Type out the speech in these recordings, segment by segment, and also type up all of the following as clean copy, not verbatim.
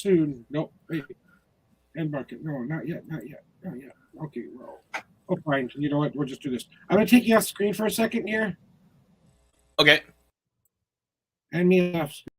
soon. Nope. Wait. End bucket. No, not yet. Not yet. Not yet. Okay. Well. Oh, fine. You know what? We'll just do this. I'm gonna take you off screen for a second here. Okay. And me off screen.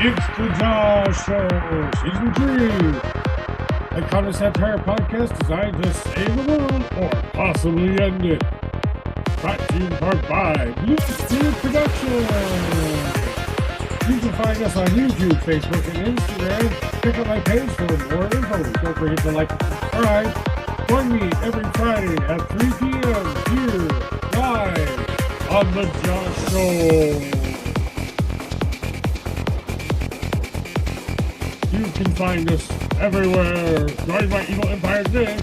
It's the Josh Show, Season 3. A common satire podcast designed to save the world or possibly end it. Brought to you in part by S3ep13. You can find us on YouTube, Facebook, and Instagram. Check out my page for more info. Don't forget to like and subscribe. Join me every Friday at 3 p.m. here, live on the Josh Show. You can find us everywhere. Join my evil empire today.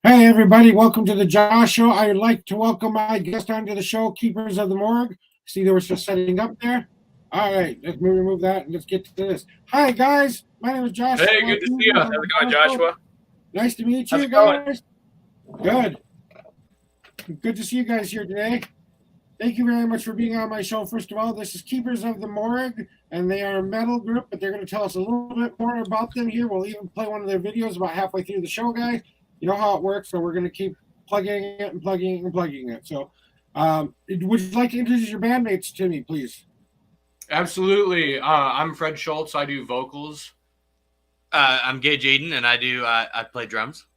Hey everybody, welcome to the Josh Show. I would like to welcome my guest onto the show, Keepers of the Morgue. See, they were just setting up there. All right, let's remove that and let's get to this. Hi guys, my name is Josh. Hey, good to see you. How's it going, Joshua? Nice to meet you How's it guys. Good. Good to see you guys here today. Thank you very much for being on my show. First of all, this is Keepers of the Morgue, and they are a metal group, but they're going to tell us a little bit more about them here. We'll even play one of their videos about halfway through the show, guys. You know how it works, so we're going to keep plugging it and plugging it and plugging it. So would you like to introduce your bandmates to me, please? Absolutely. I'm Fred Schultz. I do vocals. I'm Gage Eden, and I play drums.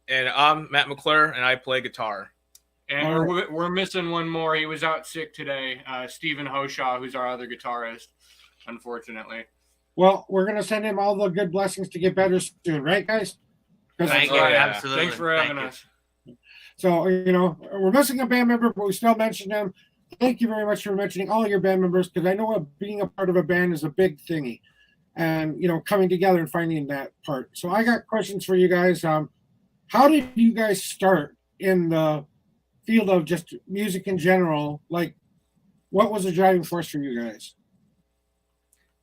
And I'm Matt McClure, and I play guitar. And we're missing one more. He was out sick today. Stephen Hoshaw, who's our other guitarist, unfortunately. Well, we're going to send him all the good blessings to get better soon, right, guys? Thank you. Absolutely. Thanks for having us. So, we're missing a band member, but we still mention them. Thank you very much for mentioning all your band members, because I know being a part of a band is a big thingy. And, coming together and finding that part. So I got questions for you guys. How did you guys start in the field of just music in general? Like, what was the driving force for you guys?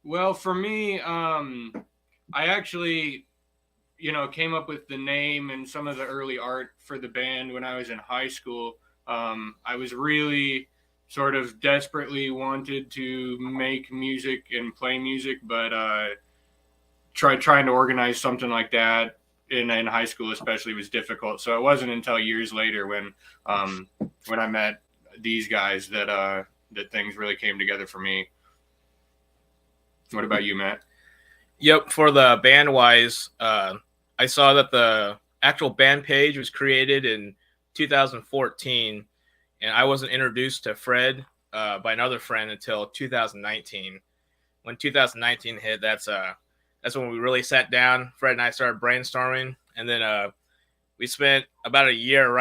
Well, for me, I actually, came up with the name and some of the early art for the band when I was in high school. I was really sort of desperately wanted to make music and play music, but trying to organize something like that in high school especially was difficult. So it wasn't until years later when I met these guys that things really came together for me. What about you, Matt? Yep, for the band-wise, I saw that the actual band page was created in 2014, and I wasn't introduced to Fred by another friend until 2019. When 2019 hit, that's when we really sat down. Fred and I started brainstorming, and then we spent about a year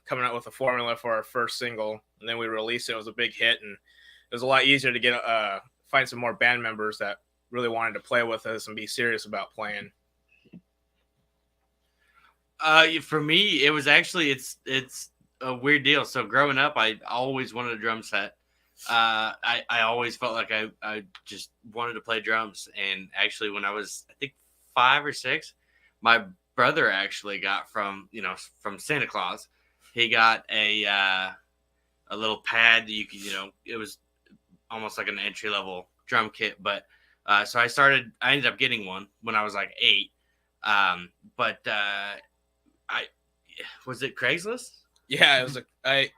coming up with a formula for our first single, and then we released it. It was a big hit, and it was a lot easier to find some more band members that really wanted to play with us and be serious about playing. For me, it was actually it's a weird deal. So growing up, I always wanted a drum set. I always felt like I just wanted to play drums. And actually, when I was, I think, 5 or 6, my brother actually got from Santa Claus. He got a little pad that you could, it was almost like an entry level drum kit. But so I ended up getting one when I was like 8. Was it Craigslist? Yeah, it was I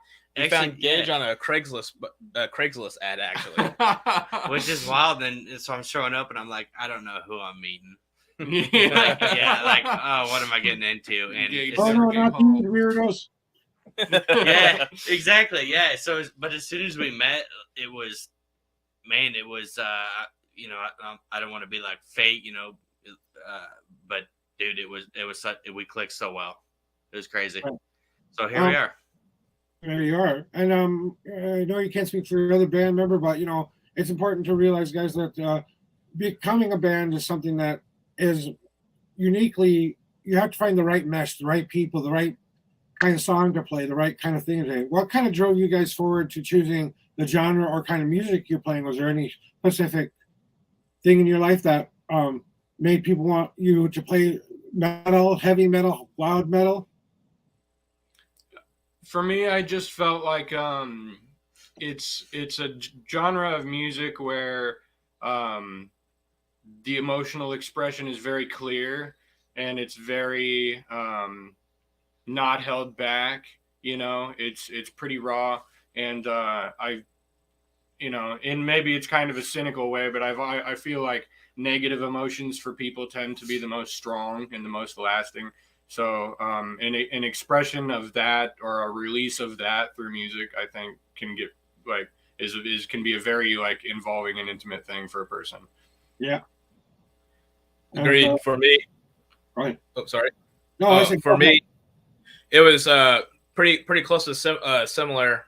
found Gage on a Craigslist ad, actually. Which is wild. And so I'm showing up and I'm like, I don't know who I'm meeting. What am I getting into? And not these weirdos. Yeah, exactly. Yeah. So, but as soon as we met, it was, I don't want to be like fate, but dude, it was such, we clicked so well. It was crazy. So here we are. There you are. And I know you can't speak for your other band member, but it's important to realize, guys, that becoming a band is something that is uniquely, you have to find the right mesh, the right people, the right kind of song to play, the right kind of thing to do. What kind of drove you guys forward to choosing the genre or kind of music you're playing? Was there any specific thing in your life that made people want you to play metal, heavy metal, loud metal? For me, I just felt like it's a genre of music where the emotional expression is very clear and it's very not held back. It's pretty raw, and and maybe it's kind of a cynical way, but I feel like negative emotions for people tend to be the most strong and the most lasting. So, an expression of that or a release of that through music, I think, can get like is can be a very like involving and intimate thing for a person. Yeah. Agreed. For me, Right. oh, sorry. No, I said for me, it was pretty close to similar.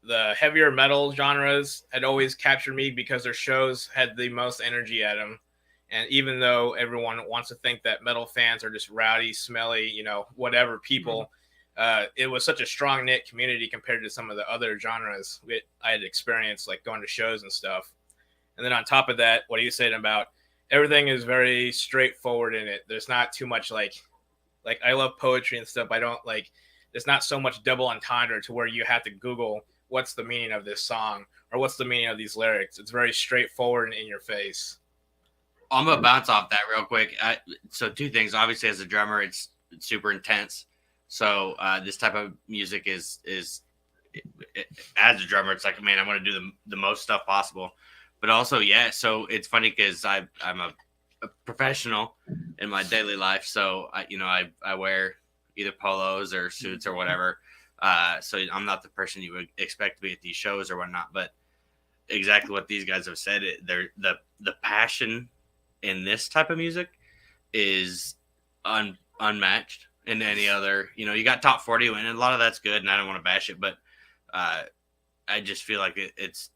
The heavier metal genres had always captured me because their shows had the most energy at them. And even though everyone wants to think that metal fans are just rowdy, smelly, whatever people, it was such a strong knit community compared to some of the other genres I had experienced, like going to shows and stuff. And then on top of that, what you said about everything is very straightforward in it. There's not too much like I love poetry and stuff. I don't like. There's not so much double entendre to where you have to Google what's the meaning of this song or what's the meaning of these lyrics. It's very straightforward and in your face. I'm gonna bounce off that real quick. So two things. Obviously, as a drummer, it's super intense. So this type of music is as a drummer, it's like, man, I want to do the most stuff possible. But also, yeah. So it's funny because I'm a professional in my daily life. So I wear either polos or suits or whatever. So I'm not the person you would expect to be at these shows or whatnot. But exactly what these guys have said, the passion in this type of music is unmatched in any other. You got top 40 and a lot of that's good, and I don't want to bash it, but I just feel like it's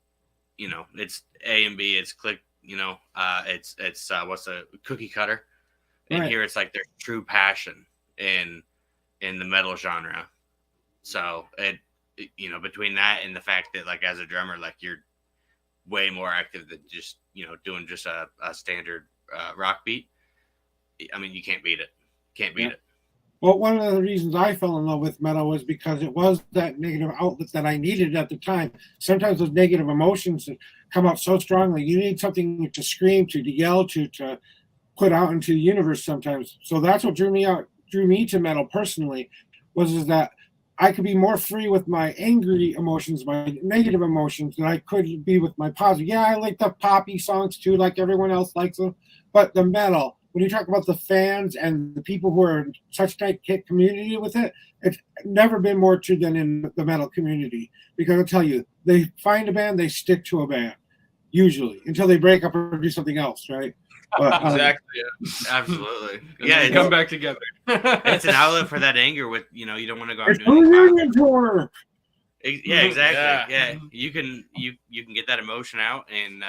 it's A and B, it's click, it's what's a cookie cutter, and here it's like there's true passion in the metal genre. So between that and the fact that like as a drummer, like you're way more active than just doing just a standard rock beat. I mean, you can't beat it. Can't beat it. Well, one of the reasons I fell in love with metal was because it was that negative outlet that I needed at the time. Sometimes those negative emotions come out so strongly. You need something to scream to yell to put out into the universe sometimes. So that's what drew me to metal personally, was that I could be more free with my angry emotions, my negative emotions, than I could be with my positive. Yeah, I like the poppy songs too, like everyone else likes them. But the metal, when you talk about the fans and the people who are in such tight community with it, it's never been more true than in the metal community. Because I'll tell you, they find a band, they stick to a band, usually, until they break up or do something else, right? But, exactly. Absolutely. Yeah, come back together. It's an outlet for that anger with, you don't want to go out and it's do anything. tour. Yeah, exactly. Yeah. You can get that emotion out and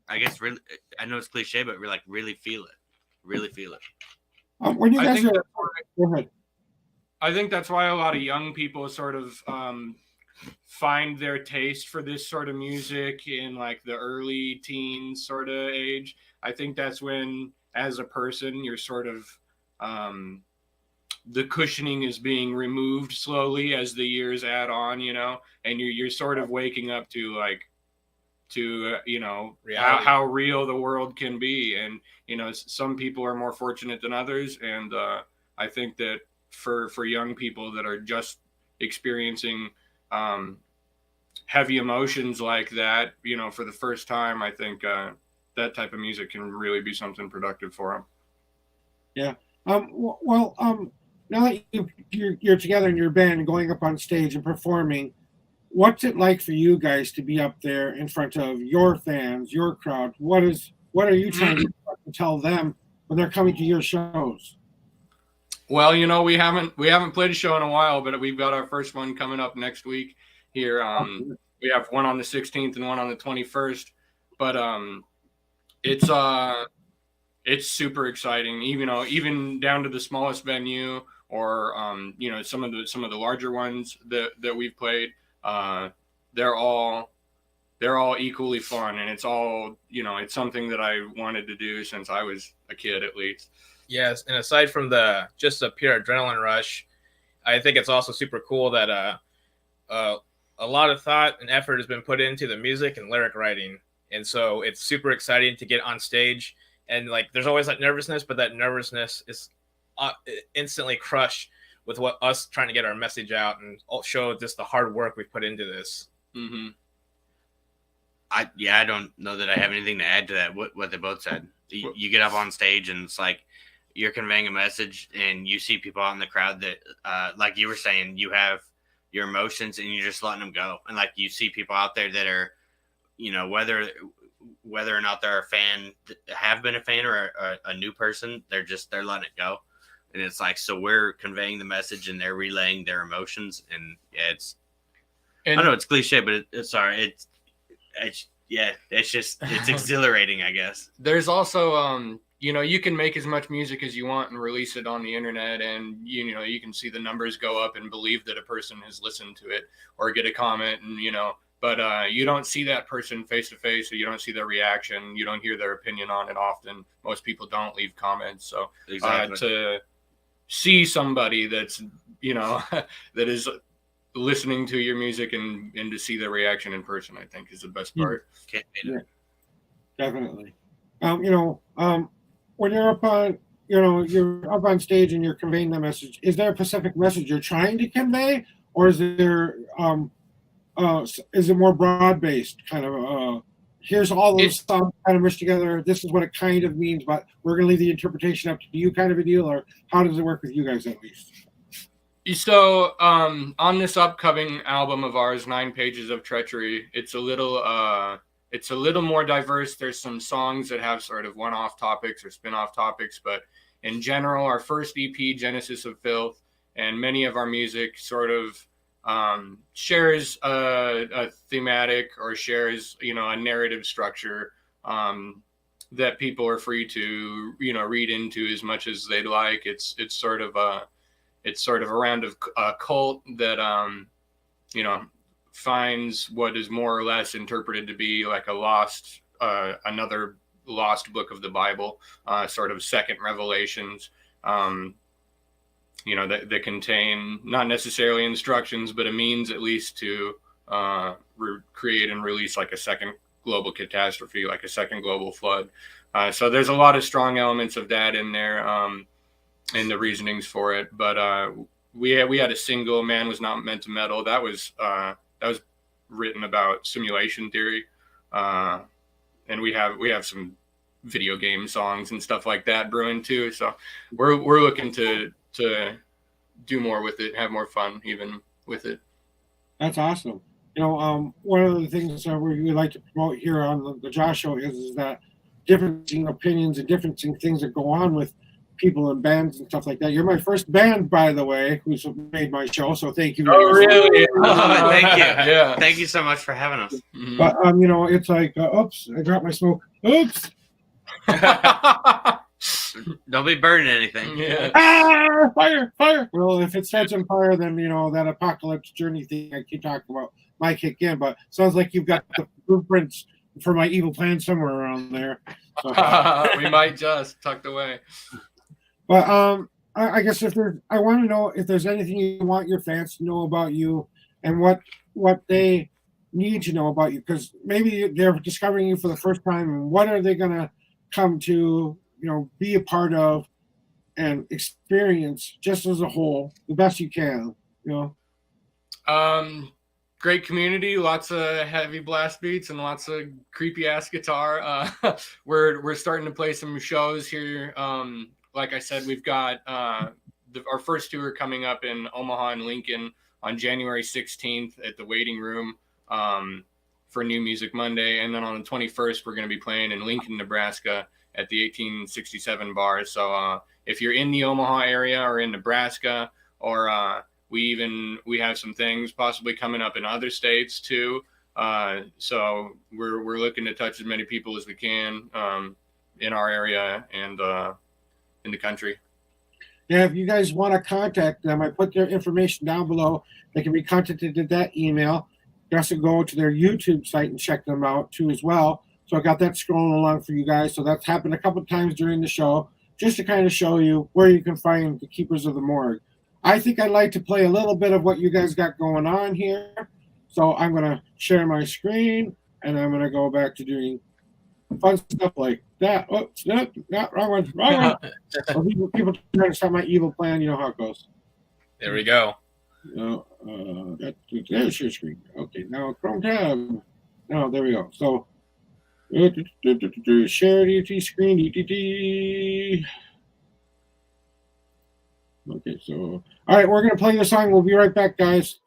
I guess really, I know it's cliche, but we're like really feel it. Really feel it. When you guys go ahead. I think that's why a lot of young people sort of find their taste for this sort of music in like the early teens sort of age. I think that's when, as a person, you're sort of the cushioning is being removed slowly as the years add on, and you're sort of waking up to how real the world can be. And some people are more fortunate than others, and I think that for young people that are just experiencing heavy emotions like that, for the first time, I think that type of music can really be something productive for them. Yeah. Now that you're together in your band and going up on stage and performing, what's it like for you guys to be up there in front of your fans, your crowd? What are you trying to tell them when they're coming to your shows? Well, we haven't played a show in a while, but we've got our first one coming up next week here. We have one on the 16th and one on the 21st, but it's super exciting. Even down to the smallest venue, or some of the larger ones that we've played. They're all equally fun, and it's all it's something that I wanted to do since I was a kid, at least. Yes, and aside from just the pure adrenaline rush, I think it's also super cool that a lot of thought and effort has been put into the music and lyric writing, and so it's super exciting to get on stage. And like, there's always that nervousness, but that nervousness is instantly crushed with what us trying to get our message out and show just the hard work we put into this. Mm-hmm. I don't know that I have anything to add to that. What they both said. You get up on stage and it's like you're conveying a message, and you see people out in the crowd that, like you were saying, you have your emotions and you're just letting them go. And like you see people out there that are, you know, whether or not they're a fan, have been a fan, or a new person, they're letting it go. And it's like, so we're conveying the message and they're relaying their emotions. And yeah, I know it's cliche, but it's exhilarating, I guess. There's also, you know, you can make as much music as you want and release it on the internet, and you know, you can see the numbers go up and believe that a person has listened to it or get a comment, and you know, but you don't see that person face to face, or you don't see their reaction, you don't hear their opinion on it often. Most people don't leave comments, so Exactly. To see somebody that's, you know, that is listening to your music and to see their reaction in person, I think is the best part. Yeah, definitely. You know, when you're up on stage and you're conveying the message, is there a specific message you're trying to convey, or is there is it more broad based, kind of here's all those songs kind of mushed together, this is what it kind of means, but we're going to leave the interpretation up to you, kind of a deal? Or how does it work with you guys, at least? So on this upcoming album of ours, 9 Pages of Treachery, it's a little more diverse. There's some songs that have sort of one-off topics or spin-off topics, but in general, our first EP, Genesis of Filth, and many of our music sort of shares a thematic, or shares, you know, a narrative structure that people are free to, you know, read into as much as they'd like. It's sort of around a cult that you know, finds what is more or less interpreted to be like a lost, another lost book of the Bible, sort of second revelations, you know, that contain not necessarily instructions, but a means at least to create and release like a second global catastrophe, like a second global flood. So there's a lot of strong elements of that in there, and the reasonings for it. But we had a single, Man Was Not Meant to Meddle, that was written about simulation theory, and we have some video game songs and stuff like that brewing too. So we're looking to do more with it, have more fun even with it. That's awesome. You know, one of the things we like to promote here on the Josh Show is that different opinions and different things that go on with people in bands and stuff like that. You're my first band, by the way, who's made my show, so thank you. Oh, really? Oh, thank you. Yeah. Thank you so much for having us. Mhm. But you know, it's like, oops, I dropped my smoke. Oops. Don't be burning anything. Yeah. Ah, fire. Well, if it starts on fire, then you know that apocalypse journey thing I keep talking about might kick in. But sounds like you've got the blueprints for my evil plan somewhere around there. So. We might just tucked away. But I guess I want to know if there's anything you want your fans to know about you, and what they need to know about you, because maybe they're discovering you for the first time, and what are they gonna come to, you know, be a part of and experience just as a whole the best you can, you know. Great community, lots of heavy blast beats and lots of creepy ass guitar. We're starting to play some shows here. Like I said, we've got our first tour coming up in Omaha and Lincoln on January 16th at the Waiting Room for New Music Monday. And then on the 21st, we're going to be playing in Lincoln, Nebraska at the 1867 bar. So if you're in the Omaha area or in Nebraska, or we have some things possibly coming up in other states too. So we're looking to touch as many people as we can in our area and in the country. Yeah, if you guys want to contact them, I put their information down below. They can be contacted at that email. You also go to their YouTube site and check them out too as well. So I got that scrolling along for you guys. So that's happened a couple of times during the show, just to kind of show you where you can find the Keepers of the Morgue. I think I'd like to play a little bit of what you guys got going on here. So I'm going to share my screen, and I'm going to go back to doing fun stuff like that. Oops, no, wrong one. So people trying to stop my evil plan. You know how it goes. There we go. There's your screen. Okay, now Chrome tab. Now there we go. So share DT screen. Okay, so all right, we're gonna play the song. We'll be right back, guys.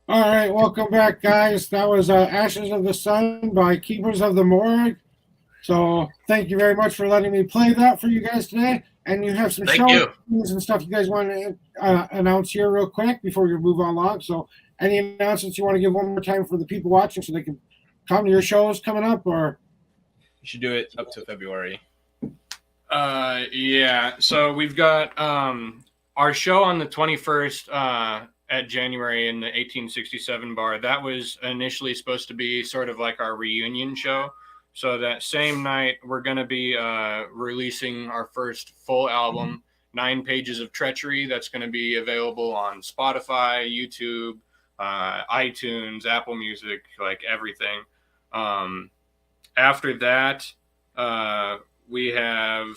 All right, welcome back, guys. That was Ashes of the Sun by Keepers of the Morgue. So thank you very much for letting me play that for you guys today. And you have some Thank show you. and stuff you guys want to announce here real quick before we move on along. So any announcements you want to give one more time for the people watching so they can come to your shows coming up, or You should do it up to February. Yeah. So we've got our show on the 21st at January in the 1867 bar. That was initially supposed to be sort of like our reunion show. So that same night, we're going to be releasing our first full album, 9 Pages of Treachery. That's going to be available on Spotify, YouTube, iTunes, Apple Music, like everything. After that, we have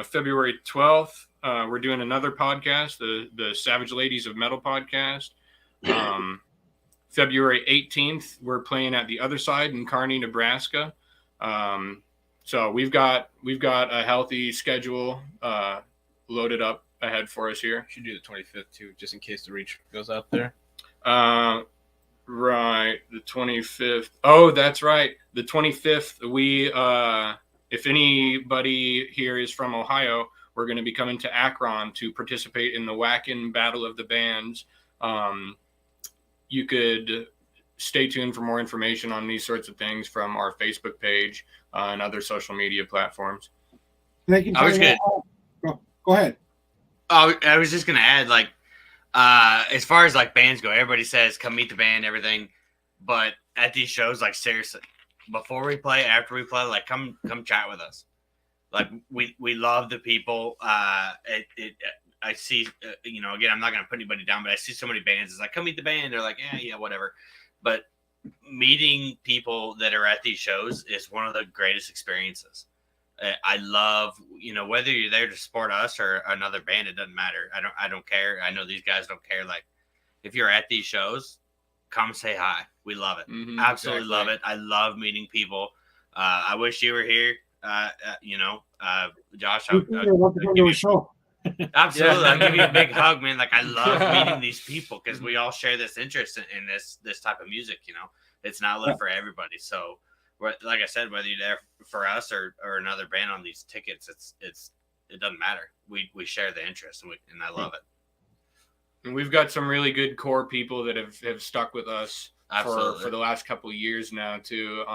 February 12th. We're doing another podcast, the Savage Ladies of Metal podcast. February 18th, we're playing at the Other Side in Kearney, Nebraska. So we've got a healthy schedule loaded up ahead for us here. Should do the 25th too, just in case the reach goes out there. Right, the 25th. Oh, that's right. The 25th, we if anybody here is from Ohio, we're going to be coming to Akron to participate in the Whackin' Battle of the Bands. You could stay tuned for more information on these sorts of things from our Facebook page and other social media platforms. I was good. Go ahead. I was just gonna add, like, as far as like bands go, everybody says come meet the band, everything, but at these shows, like, seriously, before we play, after we play, like, come chat with us. Like, we love the people. I see, again, I'm not gonna put anybody down, but I see so many bands. It's like, come meet the band. They're like, yeah, whatever. But meeting people that are at these shows is one of the greatest experiences. I love, whether you're there to support us or another band, it doesn't matter. I don't care. I know these guys don't care. Like, if you're at these shows, come say hi. We love it. Mm-hmm, Absolutely exactly. love it. I love meeting people. I wish you were here. Josh, I'll give you, show. absolutely. I'll give you a big hug, man. Like, I love meeting these people because we all share this interest in this type of music. It's not left for everybody. So, like I said, whether you're there for us or another band on these tickets, it doesn't matter. We share the interest, and I love it. And we've got some really good core people that have stuck with us for the last couple of years now too.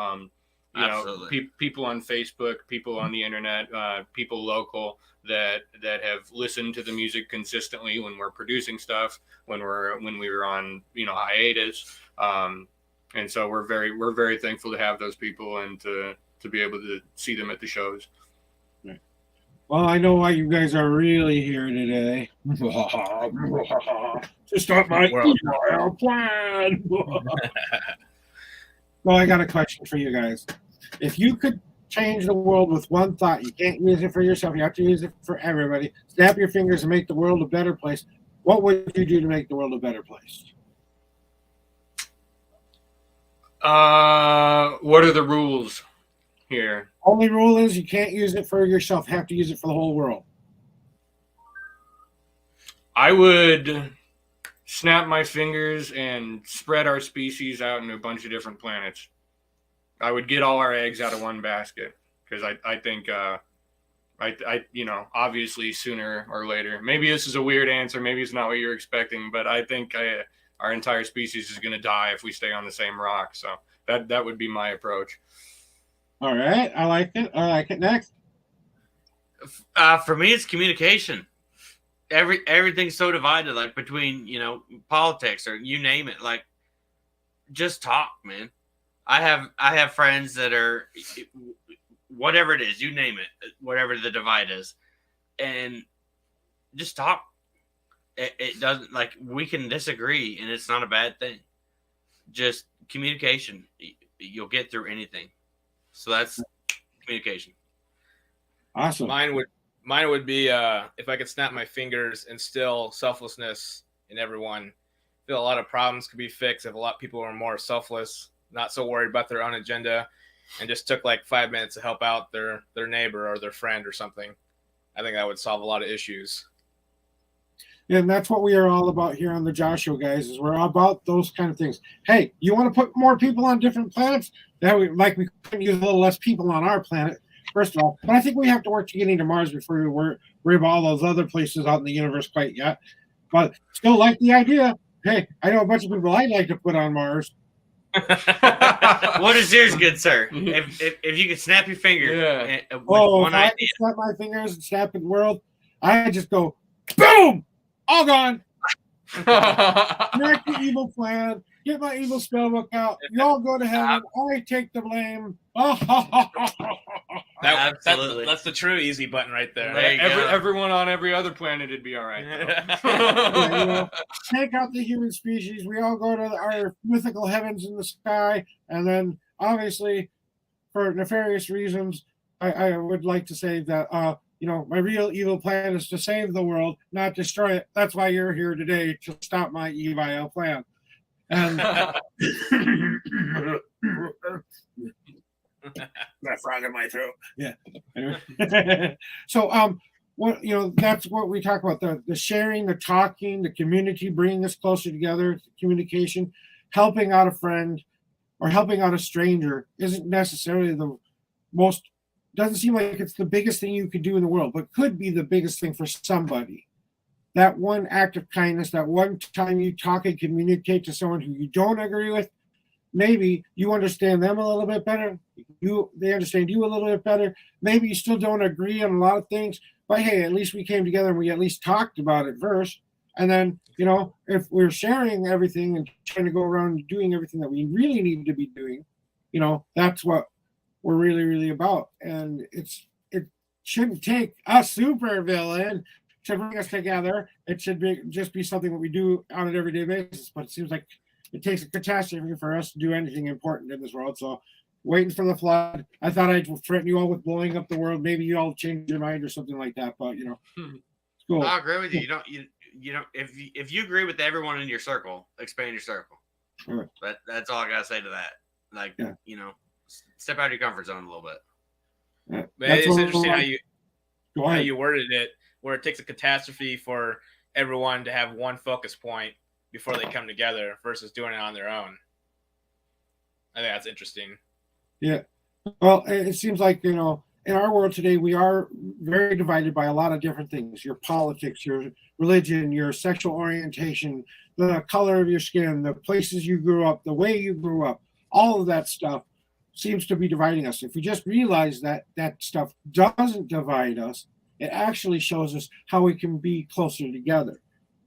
People on Facebook, people on the internet, people local that have listened to the music consistently when we're producing stuff, when we were on hiatus. And so we're very thankful to have those people and to be able to see them at the shows. Well, I know why you guys are really here today. To start my evil plan. Well, I got a question for you guys. If you could change the world with one thought, you can't use it for yourself, you have to use it for everybody. Snap your fingers and make the world a better place. What would you do to make the world a better place? What are the rules here? Only rule is you can't use it for yourself. You have to use it for the whole world. I would snap my fingers and spread our species out into a bunch of different planets. I would get all our eggs out of one basket because I think obviously sooner or later. Maybe this is a weird answer. Maybe it's not what you're expecting, but I think our entire species is going to die if we stay on the same rock. So that would be my approach. All right. I like it. Next. For me, it's communication. Everything's so divided, like between politics or you name it. Like, just talk, man. I have friends that are whatever it is, you name it, whatever the divide is, and just talk. It doesn't, like, we can disagree, and it's not a bad thing. Just communication. You'll get through anything. So that's communication. Awesome. Mine would be if I could snap my fingers, instill selflessness in everyone. I feel a lot of problems could be fixed if a lot of people are more selfless, not so worried about their own agenda, and just took like 5 minutes to help out their neighbor or their friend or something. I think that would solve a lot of issues. And that's what we are all about here on the Josh Show, guys, is we're about those kind of things. Hey, you want to put more people on different planets? We couldn't use a little less people on our planet, first of all. But I think we have to work to getting to Mars before we worry about all those other places out in the universe quite yet. But still like the idea. Hey, I know a bunch of people I'd like to put on Mars. What is yours, good sir? If you could snap your finger, with one if I idea. could snap my fingers and snap the world, I just go, boom, all gone. Smack the evil plan. Get my evil spell book out. You all go to heaven. I take the blame. Absolutely. That's the true easy button right there. There you go. Everyone on every other planet would be all right. Yeah, take out the human species. We all go to our mythical heavens in the sky. And then, obviously, for nefarious reasons, I would like to say that, my real evil plan is to save the world, not destroy it. That's why you're here today, to stop my evil plan. And that frog in my throat. Yeah. Anyway. So that's what we talk about, the sharing, the talking, the community, bringing us closer together, communication, helping out a friend or helping out a stranger isn't necessarily doesn't seem like it's the biggest thing you could do in the world, but could be the biggest thing for somebody. That one act of kindness, that one time you talk and communicate to someone who you don't agree with, maybe you understand them a little bit better. They understand you a little bit better. Maybe you still don't agree on a lot of things, but hey, at least we came together and we at least talked about it first. And then, if we're sharing everything and trying to go around doing everything that we really need to be doing, that's what we're really, really about. And it shouldn't take a super villain to bring us together. It should just be something that we do on an everyday basis. But it seems like it takes a catastrophe for us to do anything important in this world. So waiting for the flood. I thought I'd threaten you all with blowing up the world. Maybe you all change your mind or something like that. But it's cool. I agree with you. You don't if you agree with everyone in your circle, expand your circle. Right. That's all I gotta say to that. Step out of your comfort zone a little bit. Yeah. It's interesting how you worded it, where it takes a catastrophe for everyone to have one focus point before they come together versus doing it on their own. I think that's interesting. Yeah. Well, it seems like, in our world today, we are very divided by a lot of different things. Your politics, your religion, your sexual orientation, the color of your skin, the places you grew up, the way you grew up, all of that stuff seems to be dividing us. If we just realize that stuff doesn't divide us, it actually shows us how we can be closer together.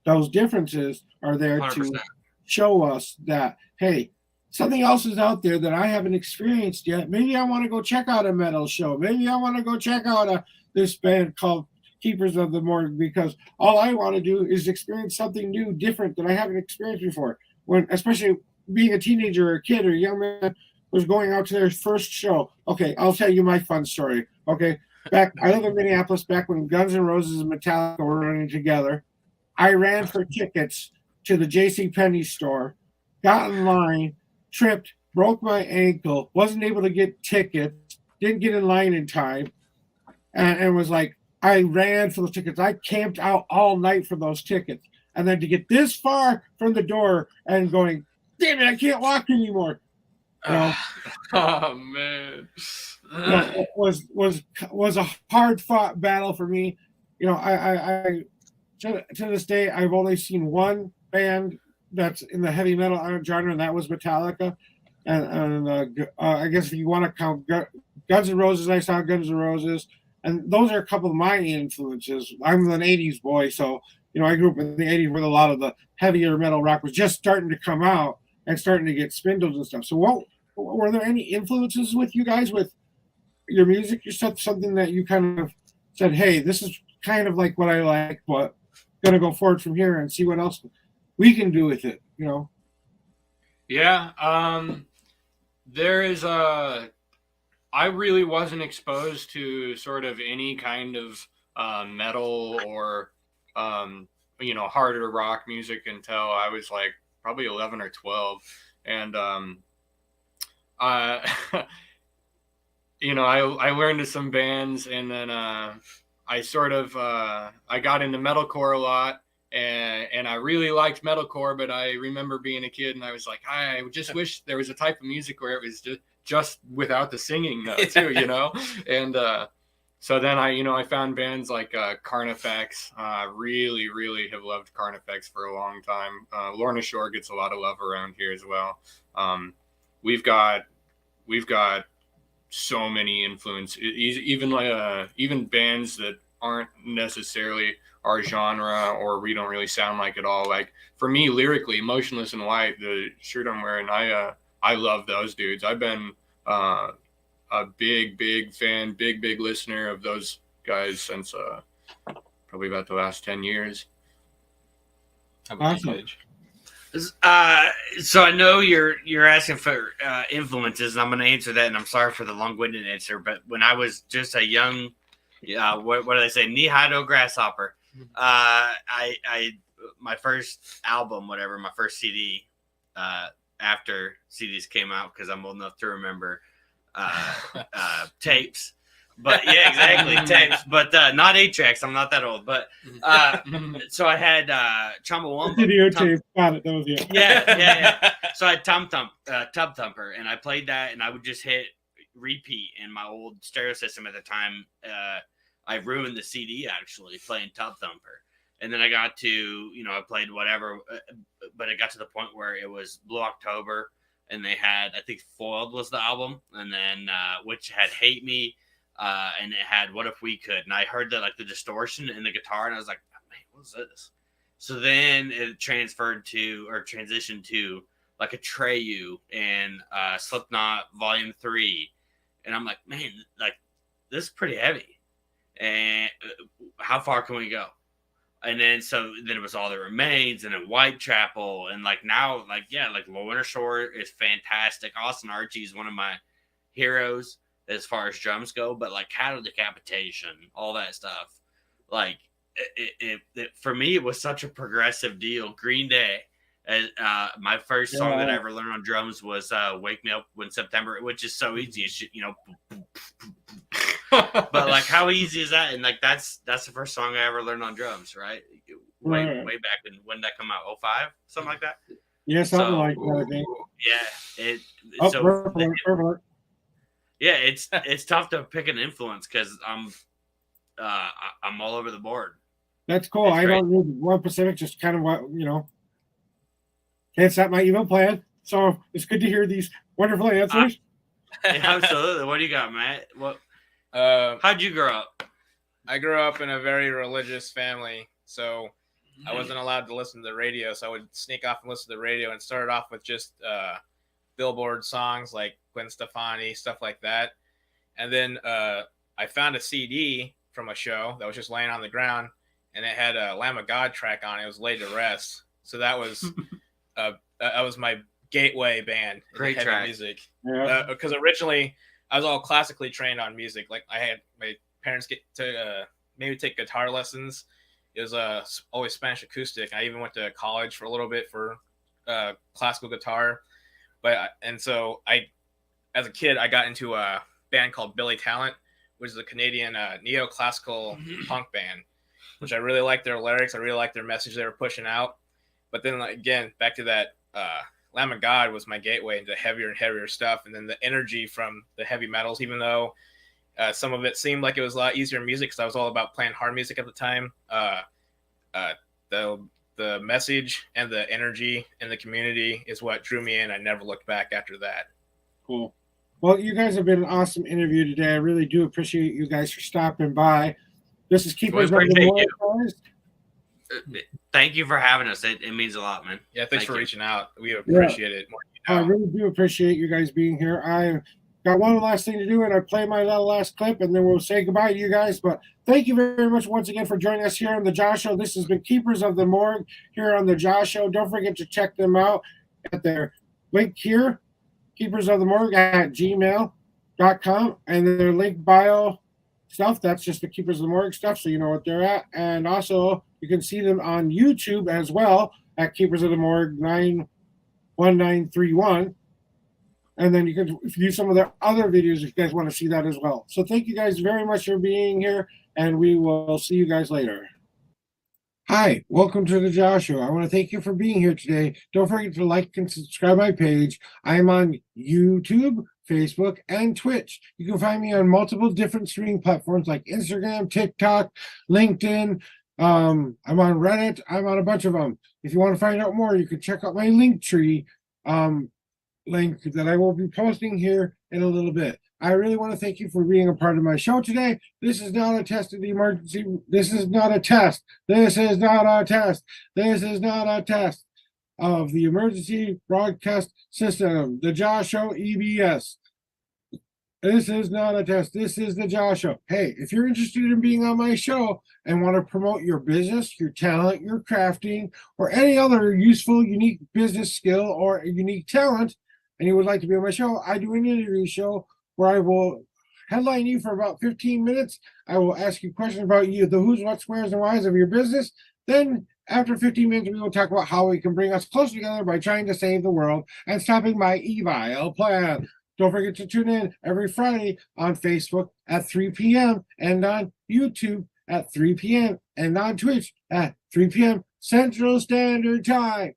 Those differences are there 100%. to show us that, hey, something else is out there that I haven't experienced yet. Maybe I want to go check out a metal show. Maybe I want to go check out this band called Keepers of the Morgue, because all I want to do is experience something new, different that I haven't experienced before. Especially being a teenager or a kid or a young man was going out to their first show. Okay, I'll tell you my fun story. Okay, I live in Minneapolis back when Guns N' Roses and Metallica were running together. I ran for tickets to the J.C.Penney store, got in line, tripped, broke my ankle, wasn't able to get tickets, didn't get in line in time, and was like, I ran for those tickets. I camped out all night for those tickets. And then to get this far from the door and going, damn it, I can't walk anymore. Oh man, it was a hard fought battle for me. I to this day I've only seen one band that's in the heavy metal genre, and that was Metallica. And I guess if you want to count Guns N' Roses, I saw Guns N' Roses, and those are a couple of my influences. I'm an '80s boy, so I grew up in the '80s where a lot of the heavier metal rock was just starting to come out and starting to get spindles and stuff. So were there any influences with you guys with your music? You said something that you kind of said, hey, this is kind of like what I like, but gonna go forward from here and see what else we can do with it, Yeah. There is I really wasn't exposed to sort of any kind of metal or harder rock music until I was like probably 11 or 12. And I learned to some bands, and then I sort of I got into metalcore a lot, and I really liked metalcore, but I remember being a kid and I was like, I just wish there was a type of music where it was just without the singing though, too, you know? And so then I found bands like Carnifex. Really, really have loved Carnifex for a long time. Lorna Shore gets a lot of love around here as well. We've got so many influence, even bands that aren't necessarily our genre or we don't really sound like at all. Like for me, lyrically, Motionless in White, the shirt I'm wearing, I love those dudes. I've been a big fan, big listener of those guys since probably about the last 10 years. How about you, Awesome. Gage? So I know you're asking for influences, and I'm going to answer that. And I'm sorry for the long-winded answer, but when I was just a young, what do they say, knee-high grasshopper, I my first album, whatever, my first CD, after CDs came out, because I'm old enough to remember tapes. But yeah, exactly, tapes. But not 8-tracks. I'm not that old. But so I had Chumbawamba. Videotape. Got it. That was you. Yeah. So I had Tub Thumper, and I played that, and I would just hit repeat in my old stereo system at the time. I ruined the CD actually playing Tub Thumper, and then I got to I played whatever, but it got to the point where it was Blue October, and they had, I think Foiled was the album, and then which had Hate Me, and it had What If We Could, and I heard that like the distortion in the guitar, and I was like, man, what's this? So then it transitioned to like Atreyu and Slipknot Volume 3, and I'm like, man, like this is pretty heavy, and how far can we go? And then it was All That Remains, and then Whitechapel, and like now, like Lorna Shore is fantastic. Austin Archie is one of my heroes as far as drums go, but like Cattle Decapitation, all that stuff, like it for me, it was such a progressive deal. Green Day, my first song that I ever learned on drums was "Wake Me Up When September," which is so easy, but like how easy is that? And like that's the first song I ever learned on drums, right? Way back when that come out, 05, something like that. Yeah, something like that. I think. Yeah, Perfect. Yeah, it's tough to pick an influence because I'm all over the board. That's cool. I don't need one specific, just kind of what can't stop my evil plan. So it's good to hear these wonderful answers. Absolutely. What do you got, Matt? How'd you grow up? I grew up in a very religious family, so I wasn't allowed to listen to the radio. So I would sneak off and listen to the radio, and started off with just Billboard songs like Gwen Stefani, stuff like that. And then I found a CD from a show that was just laying on the ground, and it had a Lamb of God track on it. It was Laid to Rest. So that was my gateway band. Great track. Music. Because originally I was all classically trained on music. Like I had my parents get to maybe take guitar lessons. It was always Spanish acoustic. I even went to college for a little bit for classical guitar. So as a kid, I got into a band called Billy Talent, which is a Canadian neoclassical punk band, which I really liked their lyrics. I really liked their message they were pushing out. But then again, back to that, Lamb of God was my gateway into heavier and heavier stuff. And then the energy from the heavy metals, even though some of it seemed like it was a lot easier music because I was all about playing hard music at the time. The message and the energy in the community is what drew me in. I never looked back after that. Cool. Well, you guys have been an awesome interview today. I really do appreciate you guys for stopping by. This is Keepers of the Morgue. Thank you for having us. It means a lot, man. Yeah, thanks for reaching out. We appreciate it more than you know. I really do appreciate you guys being here. I got one last thing to do, and I play my last clip, and then we'll say goodbye to you guys. But thank you very much once again for joining us here on the Josh Show. This has been Keepers of the Morgue here on the Josh Show. Don't forget to check them out at their link here, keepersofthemorgue@gmail.com, and their link bio stuff. That's just the Keepers of the Morgue stuff, so you know what they're at. And also, you can see them on YouTube as well at Keepers of the Morgue 91931. And then you can view some of their other videos if you guys want to see that as well. So thank you guys very much for being here, and we will see you guys later. Hi, welcome to the J.A.W. Show. I want to thank you for being here today. Don't forget to like and subscribe my page. I am on YouTube, Facebook, and Twitch. You can find me on multiple different streaming platforms like Instagram, TikTok, LinkedIn. I'm on Reddit. I'm on a bunch of them. If you want to find out more, you can check out my link tree link that I will be posting here in a little bit. I really want to thank you for being a part of my show today. This is not a test of the emergency. This is not a test. This is not a test. This is not a test of the emergency broadcast system, the J.A.W. Show EBS. This is not a test. This is the J.A.W. Show. Hey, if you're interested in being on my show and want to promote your business, your talent, your crafting, or any other useful, unique business skill or unique talent, and you would like to be on my show, I do an interview show where I will headline you for about 15 minutes. I will ask you questions about you, the who's, what's, where's, and whys of your business. Then after 15 minutes, we will talk about how we can bring us closer together by trying to save the world and stopping my evil plan. Don't forget to tune in every Friday on Facebook at 3 p.m. and on YouTube at 3 p.m. and on Twitch at 3 p.m. Central Standard Time.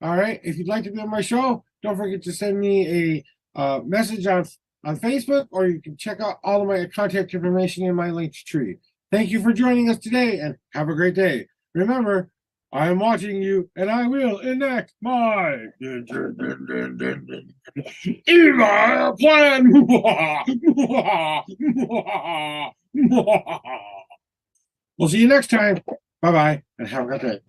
All right. If you'd like to be on my show, don't forget to send me a message on Facebook, or you can check out all of my contact information in my link tree. Thank you for joining us today and have a great day. Remember, I am watching you and I will enact my evil plan. We'll see you next time. Bye bye and have a great day.